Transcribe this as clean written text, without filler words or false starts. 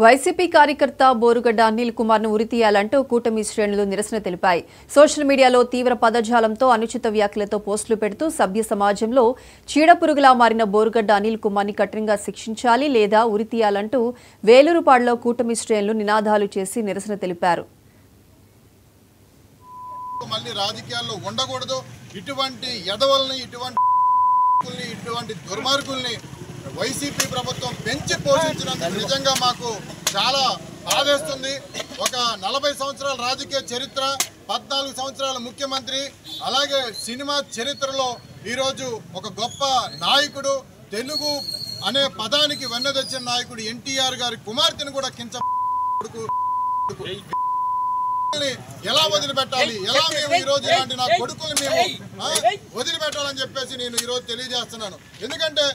YCP కార్యకర్త బోరుగడ్డ అనిల్ కుమార్ ను ఉరితీయాలంటూ కూటమి శ్రేణులు నిరసన తెలిపాయి. సోషల్ మీడియాలో తీవ్ర పదజాలంతో అనుచిత వ్యాఖ్యలతో పోస్టులు పెడుతూ సభ్య సమాజంలో చీడపురుగులా మారిన బోరుగడ్డ అనిల్ కుమార్ ని కఠినంగా శిక్షించాలి లేదా ఉరితీయాలంటూ వేలూరుపాడులో కూటమి శ్రేణులు నినాదాలు చేసి నిరసన తెలిపారు. మళ్ళీ రాజకీయాల్లో ఉండకూడదు. ఇటువంటి ఎదవల్ని ఇటువంటి దుర్మార్గుల్ని వైసీపీ ప్రభుత్వం పెంచి పోషించినందుకు నిజంగా మాకు చాలా బాధేస్తుంది. ఒక 40 సంవత్సరాల రాజకీయ చరిత్ర, 14 సంవత్సరాల ముఖ్యమంత్రి, అలాగే సినిమా చరిత్రలో ఈరోజు ఒక గొప్ప నాయకుడు, తెలుగు అనే పదానికి వెన్న తెచ్చిన నాయకుడు ఎన్టీఆర్ గారి కుమార్తెను కూడా ఎలా వదిలిపెట్టాలి, ఎలా మేము ఈరోజు ఇలాంటి నా కొడుకుని మేము వదిలిపెట్టాలని చెప్పేసి నేను ఈరోజు తెలియజేస్తున్నాను. ఎందుకంటే